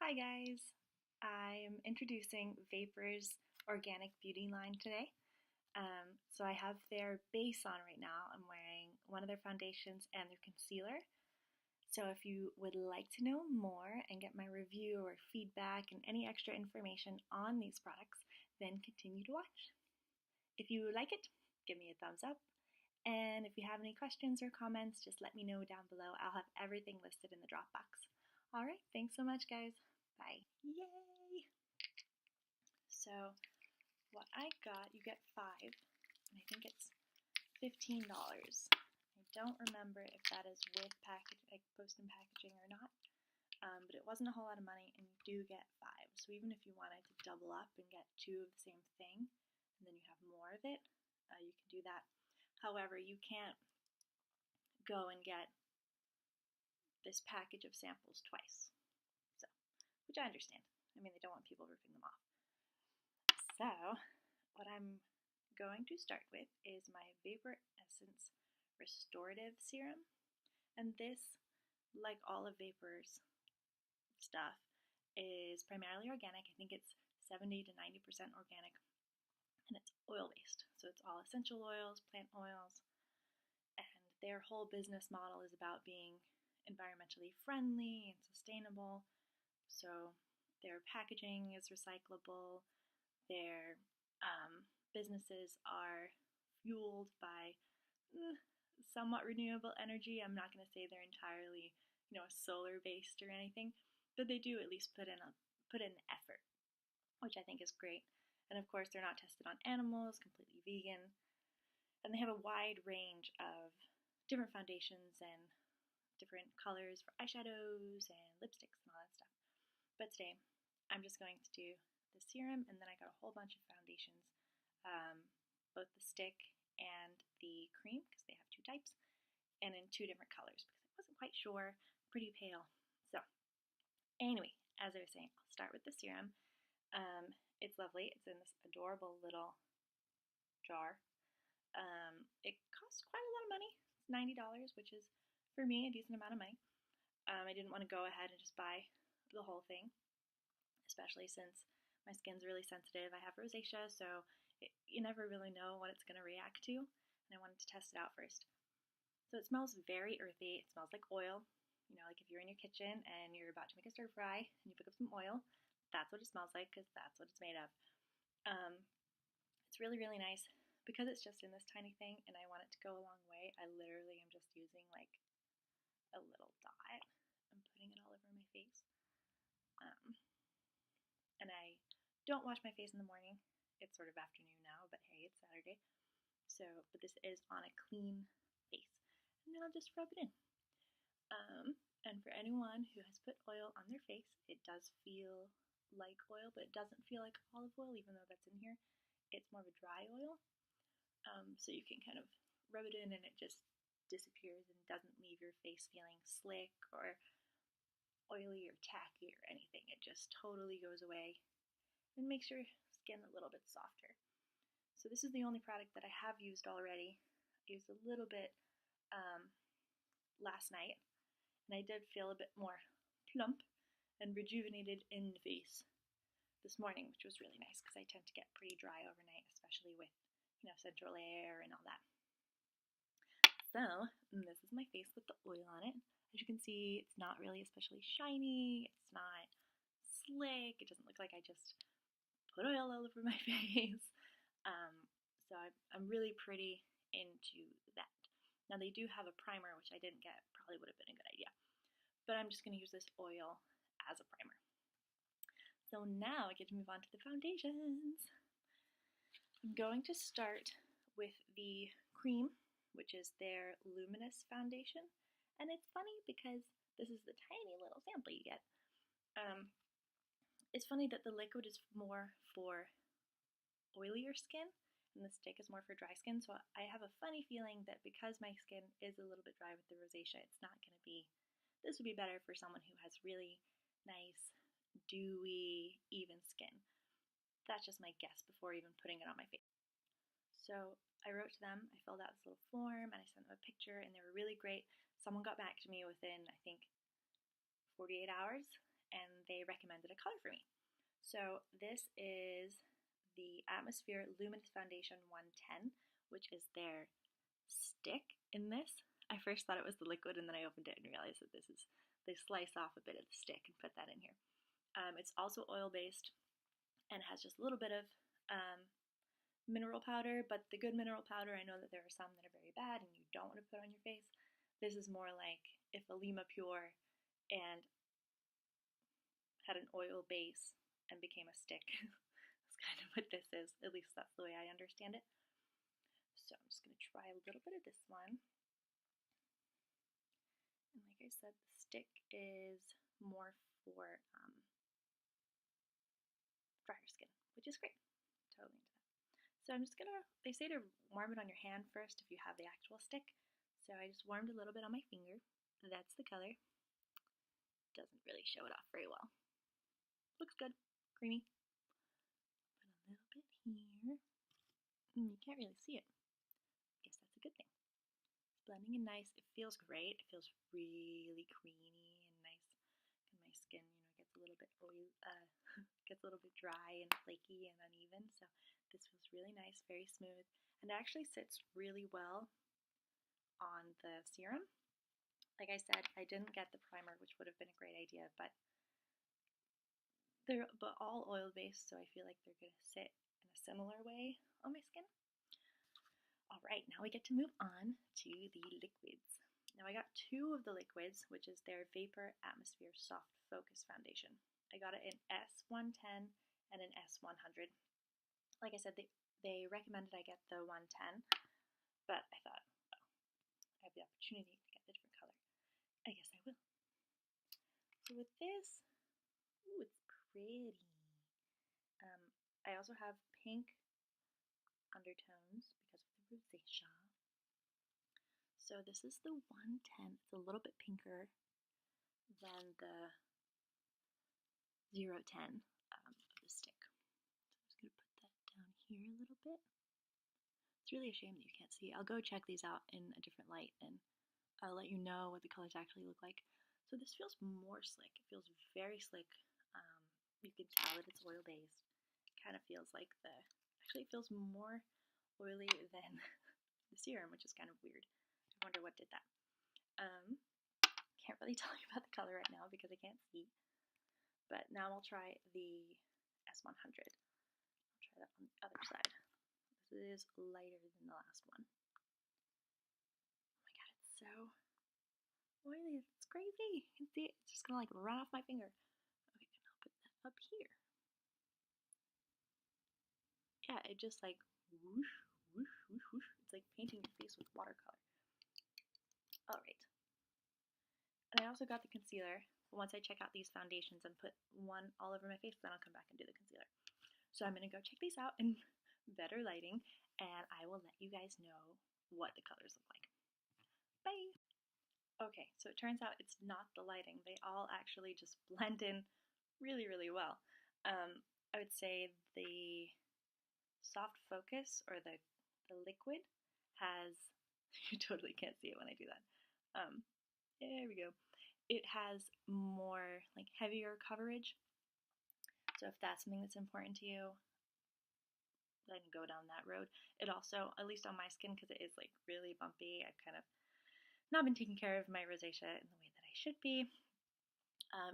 Hi guys, I'm introducing Vapour's organic beauty line today. So I have their base on right now. I'm wearing one of their foundations and their concealer. So if you would like to know more and get my review or feedback and any extra information on these products, then continue to watch. If you like it, give me a thumbs up. And if you have any questions or comments, just let me know down below. I'll have everything listed in the Dropbox. Alright, thanks so much guys. Bye. Yay! So what I got, you get 5, and I think it's $15. I don't remember if that is with package, like post and packaging or not, but it wasn't a whole lot of money, and you do get 5. So even if you wanted to double up and get 2 of the same thing, and then you have more of it, you can do that. However, you can't go and get this package of samples twice, so, which I understand. I mean, they don't want people ripping them off. So, what I'm going to start with is my Vapour Essence Restorative Serum. And this, like all of Vapour's stuff, is primarily organic. I think it's 70 to 90% organic. And it's oil-based. So it's all essential oils, plant oils. And their whole business model is about being environmentally friendly and sustainable. So their packaging is recyclable. Their businesses are fueled by somewhat renewable energy. I'm not going to say they're entirely, solar-based or anything, but they do at least put in effort, which I think is great. And of course, they're not tested on animals, completely vegan, and they have a wide range of different foundations and different colors for eyeshadows and lipsticks and all that stuff. But today, I'm just going to do the serum, and then I got a whole bunch of foundations, both the stick and the cream, because they have 2 types, and in 2 different colors, because I wasn't quite sure. Pretty pale. So, anyway, as I was saying, I'll start with the serum. It's lovely. It's in this adorable little jar. It costs quite a lot of money. It's $90, which is, for me, a decent amount of money. I didn't want to go ahead and just buy the whole thing, especially since my skin's really sensitive. I have rosacea, so you never really know what it's going to react to, and I wanted to test it out first. So it smells very earthy. It smells like oil. Like if you're in your kitchen and you're about to make a stir fry and you pick up some oil, that's what it smells like, because that's what it's made of. It's really, really nice. Because it's just in this tiny thing and I want it to go a long way, I literally am just using like a little dot. I'm putting it all over my face. And I don't wash my face in the morning. It's sort of afternoon now, but hey, it's Saturday. So, but this is on a clean face. And then I'll just rub it in. And for anyone who has put oil on their face, it does feel like oil, but it doesn't feel like olive oil, even though that's in here. It's more of a dry oil. So you can kind of rub it in and it just disappears and doesn't leave your face feeling slick or oily or tacky or anything. It just totally goes away and makes your skin a little bit softer. So this is the only product that I have used already. I used a little bit last night, and I did feel a bit more plump and rejuvenated in the face this morning, which was really nice because I tend to get pretty dry overnight, especially with, central air and all that. So, this is my face with the oil on it. As you can see, it's not really especially shiny. It's not slick. It doesn't look like I just put oil all over my face. So I'm really pretty into that. Now they do have a primer, which I didn't get. Probably would have been a good idea. But I'm just going to use this oil as a primer. So now I get to move on to the foundations. I'm going to start with the cream, which is their Luminous Foundation. And it's funny because this is the tiny little sample you get. It's funny that the liquid is more for oilier skin and the stick is more for dry skin. So I have a funny feeling that because my skin is a little bit dry with the rosacea, it's not going to be, this would be better for someone who has really nice, dewy, even skin. That's just my guess before even putting it on my face. So I wrote to them, I filled out this little form, and I sent them a picture, and they were really great. Someone got back to me within, I think, 48 hours, and they recommended a color for me. So this is the Atmosphere Luminous Foundation 110, which is their stick in this. I first thought it was the liquid, and then I opened it and realized that they slice off a bit of the stick and put that in here. It's also oil-based and has just a little bit of mineral powder, but the good mineral powder, I know that there are some that are very bad and you don't want to put on your face. This is more like if a Lima Pure and had an oil base and became a stick. That's kind of what this is. At least that's the way I understand it. So I'm just going to try a little bit of this one. And like I said, the stick is more for drier skin, which is great. Totally into that. So I'm just gonna, they say to warm it on your hand first if you have the actual stick. So I just warmed a little bit on my finger. That's the color. Doesn't really show it off very well. Looks good. Creamy. Put a little bit here. You can't really see it. I guess that's a good thing. It's blending in nice. It feels great. It feels really creamy and nice. And my skin, gets a little bit oily, gets a little bit dry and flaky and uneven. So this feels really nice, very smooth, and it actually sits really well on the serum. Like I said, I didn't get the primer, which would have been a great idea, but they're all oil-based, so I feel like they're going to sit in a similar way on my skin. Alright, now we get to move on to the liquids. Now I got two of the liquids, which is their Vapour Atmosphere Soft Focus Foundation. I got it in S110 and in S100. Like I said, they recommended I get the 110, but I thought, well, I have the opportunity to get the different color. I guess I will. So with this, ooh, it's pretty. I also have pink undertones because of the rosacea. So this is the 110. It's a little bit pinker than the 010 of the stick. So I'm just going to put that down here a little bit. It's really a shame that you can't see. I'll go check these out in a different light and I'll let you know what the colors actually look like. So this feels more slick. It feels very slick. You can tell that it's oil-based. It kind of feels like actually it feels more oily than the serum, which is kind of weird. I wonder what did that. Can't really tell you about the color right now because I can't see. But now I'll try the S100. I'll try that on the other side. This is lighter than the last one. Oh my god, it's so oily. It's crazy. You can see it. It's just gonna like run off my finger. Okay, and I'll put that up here. Yeah, it just like whoosh, whoosh, whoosh, whoosh. It's like painting your face with watercolor. Alright. And I also got the concealer. Once I check out these foundations and put one all over my face, then I'll come back and do the concealer. So I'm going to go check these out in better lighting, and I will let you guys know what the colors look like. Bye! Okay, so it turns out it's not the lighting. They all actually just blend in really, really well. I would say the soft focus, or the liquid, has, you totally can't see it when I do that. There we go. It has more, like, heavier coverage. So if that's something that's important to you, then go down that road. It also, at least on my skin, because it is, like, really bumpy, I've kind of not been taking care of my rosacea in the way that I should be.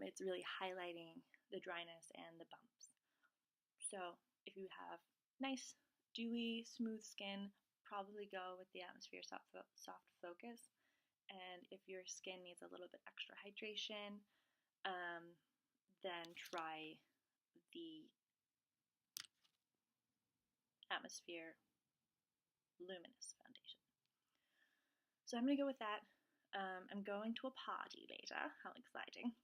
It's really highlighting the dryness and the bumps. So if you have nice, dewy, smooth skin, probably go with the Atmosphere Soft Focus. And if your skin needs a little bit extra hydration, then try the Atmosphere Luminous Foundation. So I'm going to go with that. I'm going to a party later. How exciting.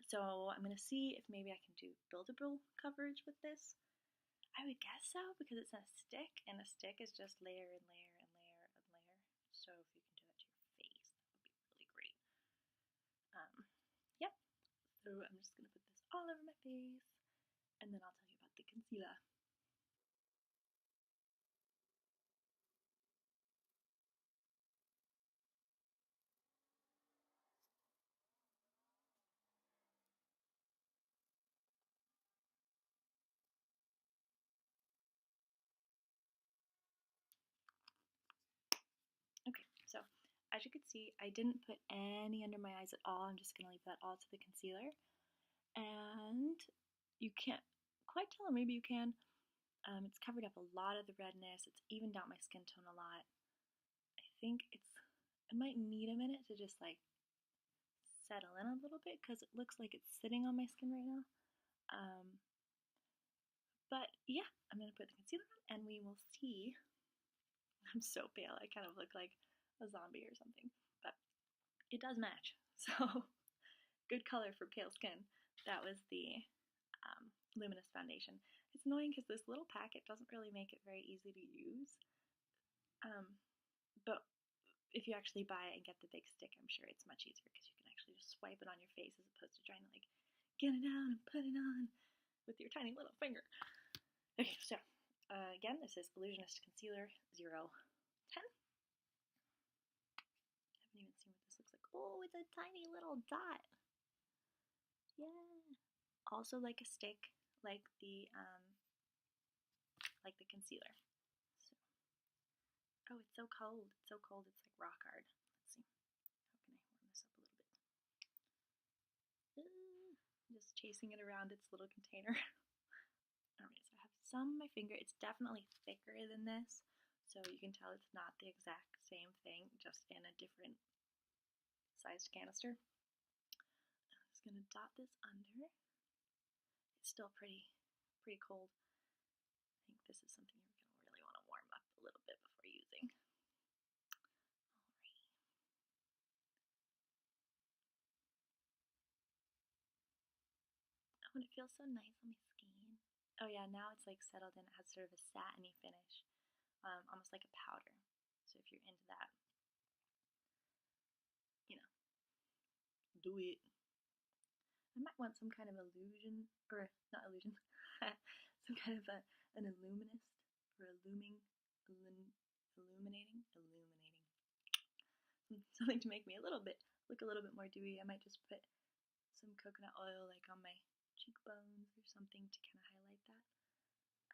So I'm going to see if maybe I can do buildable coverage with this. I would guess so, because it's a stick, and a stick is just layer and layer and layer and layer. So if you can do that to your face, that would be really great. Yep. So I'm just going to put this all over my face, and then I'll tell you about the concealer. as you can see, I didn't put any under my eyes at all. I'm just going to leave that all to the concealer. And you can't quite tell, or maybe you can. It's covered up a lot of the redness. It's evened out my skin tone a lot. I think it might need a minute to just like settle in a little bit because it looks like it's sitting on my skin right now. But yeah, I'm going to put the concealer on and we will see. I'm so pale. I kind of look like a zombie or something. But it does match. So good color for pale skin. That was the luminous foundation. It's annoying because this little packet doesn't really make it very easy to use. But if you actually buy it and get the big stick, I'm sure it's much easier because you can actually just swipe it on your face as opposed to trying to like get it out and put it on with your tiny little finger. Okay, so again, this is Illusionist Concealer 010. I haven't even seen what this looks like. Oh, it's a tiny little dot. Yeah. Also like a stick, like the concealer. So, oh, it's so cold. It's so cold. It's like rock hard. Let's see. How can I warm this up a little bit? Just chasing it around its little container. Alright, so I have some on my finger. It's definitely thicker than this, so you can tell it's not the exact same thing, just in a different sized canister. I'm just gonna dot this under. It's still pretty cold. I think this is something you're gonna really want to warm up a little bit before using. Alright. Oh, and it feels so nice on my skin. Oh yeah, now it's like settled in. It has sort of a satiny finish, almost like a powder. So if you're into that, you know, do it. I might want some kind of illusion, or not illusion, some kind of an illuminist, or illuminating, something to make me look a little bit more dewy. I might just put some coconut oil like on my cheekbones or something to kind of highlight that,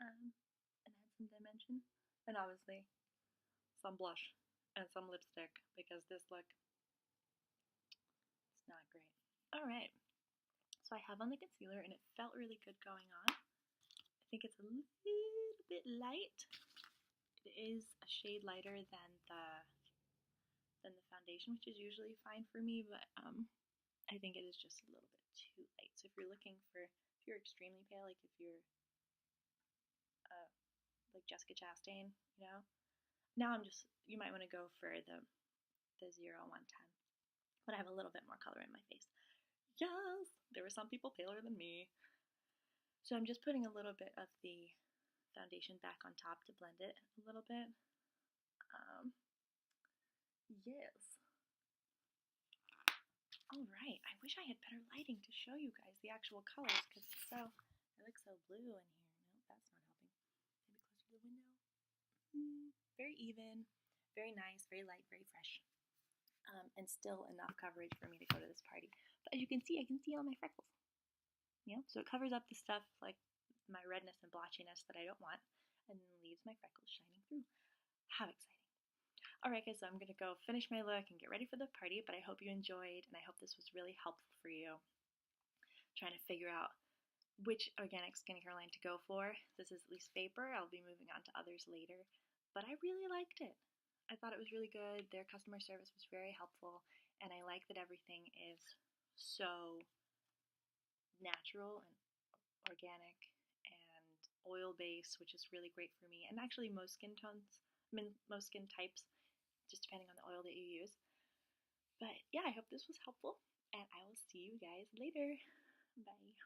and add some dimension, and obviously some blush and some lipstick because this look is not great. Alright, so I have on the concealer and it felt really good going on. I think it's a little bit light. It is a shade lighter than the foundation, which is usually fine for me, but I think it is just a little bit too light. So if you're looking for, if you're extremely pale, like if you're like Jessica Chastain, you know, now you might want to go for the 0-110, but I have a little bit more color in my face. Yes, there were some people paler than me. So I'm just putting a little bit of the foundation back on top to blend it a little bit. Yes. Alright, I wish I had better lighting to show you guys the actual colors because it looks so blue in here. No, that's not helping. Maybe closer to the window. Very even, very nice, very light, very fresh. And still enough coverage for me to go to this party. But as you can see, I can see all my freckles. You know, so it covers up the stuff like my redness and blotchiness that I don't want, and then leaves my freckles shining through. How exciting. Alright guys, so I'm going to go finish my look and get ready for the party, but I hope you enjoyed, and I hope this was really helpful for you. Trying to figure out which organic skincare line to go for. This is at least Vapour. I'll be moving on to others later, but I really liked it. I thought it was really good. Their customer service was very helpful, and I like that everything is so natural and organic and oil-based, which is really great for me, and actually most skin types, just depending on the oil that you use. But yeah, I hope this was helpful, and I will see you guys later. Bye.